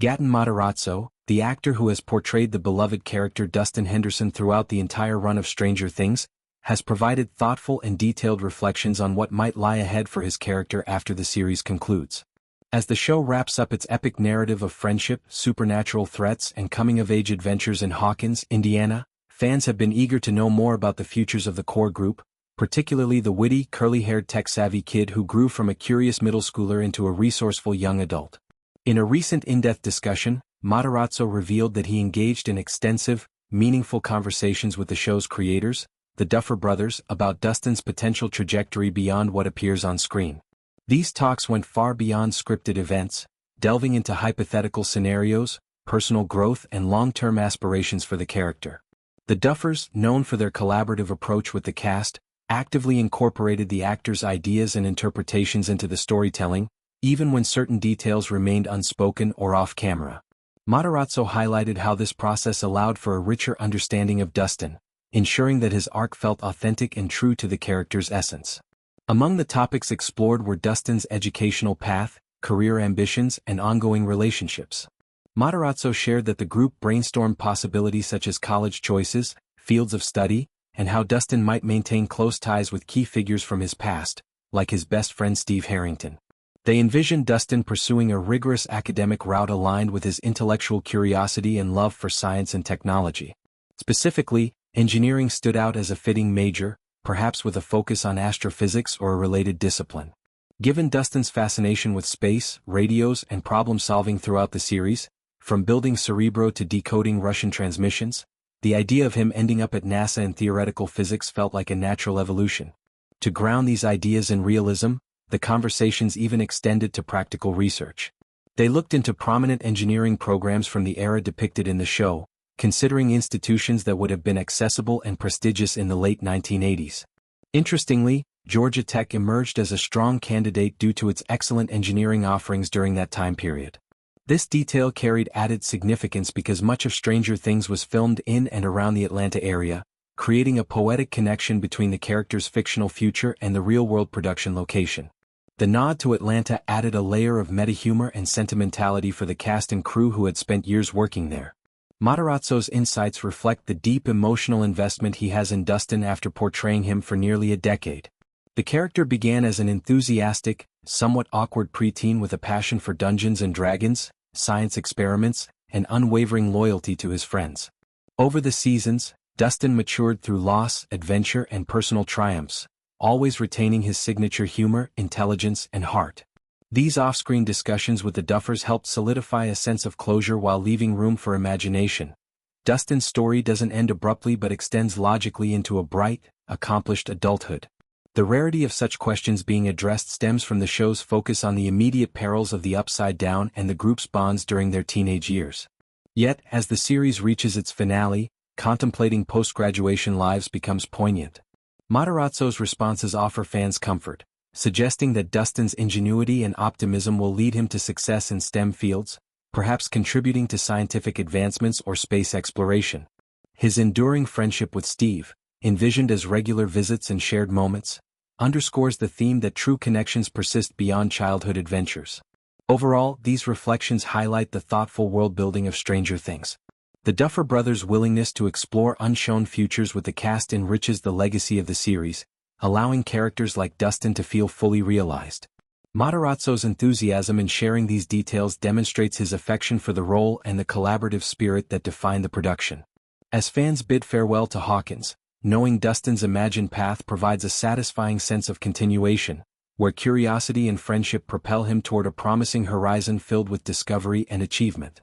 Gaten Matarazzo, the actor who has portrayed the beloved character Dustin Henderson throughout the entire run of Stranger Things, has provided thoughtful and detailed reflections on what might lie ahead for his character after the series concludes. As the show wraps up its epic narrative of friendship, supernatural threats, and coming-of-age adventures in Hawkins, Indiana, fans have been eager to know more about the futures of the core group, particularly the witty, curly-haired tech-savvy kid who grew from a curious middle schooler into a resourceful young adult. In a recent in-depth discussion, Matarazzo revealed that he engaged in extensive, meaningful conversations with the show's creators, the Duffer Brothers, about Dustin's potential trajectory beyond what appears on screen. These talks went far beyond scripted events, delving into hypothetical scenarios, personal growth, and long-term aspirations for the character. The Duffers, known for their collaborative approach with the cast, actively incorporated the actors' ideas and interpretations into the storytelling, even when certain details remained unspoken or off-camera. Matarazzo highlighted how this process allowed for a richer understanding of Dustin, ensuring that his arc felt authentic and true to the character's essence. Among the topics explored were Dustin's educational path, career ambitions, and ongoing relationships. Matarazzo shared that the group brainstormed possibilities such as college choices, fields of study, and how Dustin might maintain close ties with key figures from his past, like his best friend Steve Harrington. They envisioned Dustin pursuing a rigorous academic route aligned with his intellectual curiosity and love for science and technology. Specifically, engineering stood out as a fitting major, perhaps with a focus on astrophysics or a related discipline. Given Dustin's fascination with space, radios, and problem-solving throughout the series, from building Cerebro to decoding Russian transmissions, the idea of him ending up at NASA in theoretical physics felt like a natural evolution. To ground these ideas in realism, the conversations even extended to practical research. They looked into prominent engineering programs from the era depicted in the show, considering institutions that would have been accessible and prestigious in the late 1980s. Interestingly, Georgia Tech emerged as a strong candidate due to its excellent engineering offerings during that time period. This detail carried added significance because much of Stranger Things was filmed in and around the Atlanta area, creating a poetic connection between the character's fictional future and the real-world production location. The nod to Atlanta added a layer of meta-humor and sentimentality for the cast and crew who had spent years working there. Matarazzo's insights reflect the deep emotional investment he has in Dustin after portraying him for nearly a decade. The character began as an enthusiastic, somewhat awkward preteen with a passion for Dungeons and Dragons, science experiments, and unwavering loyalty to his friends. Over the seasons, Dustin matured through loss, adventure, and personal triumphs, always retaining his signature humor, intelligence, and heart. These off-screen discussions with the Duffers helped solidify a sense of closure while leaving room for imagination. Dustin's story doesn't end abruptly but extends logically into a bright, accomplished adulthood. The rarity of such questions being addressed stems from the show's focus on the immediate perils of the Upside Down and the group's bonds during their teenage years. Yet, as the series reaches its finale, contemplating post-graduation lives becomes poignant. Matarazzo's responses offer fans comfort, suggesting that Dustin's ingenuity and optimism will lead him to success in STEM fields, perhaps contributing to scientific advancements or space exploration. His enduring friendship with Steve, envisioned as regular visits and shared moments, underscores the theme that true connections persist beyond childhood adventures. Overall, these reflections highlight the thoughtful world-building of Stranger Things. The Duffer Brothers' willingness to explore unshown futures with the cast enriches the legacy of the series, allowing characters like Dustin to feel fully realized. Matarazzo's enthusiasm in sharing these details demonstrates his affection for the role and the collaborative spirit that define the production. As fans bid farewell to Hawkins, knowing Dustin's imagined path provides a satisfying sense of continuation, where curiosity and friendship propel him toward a promising horizon filled with discovery and achievement.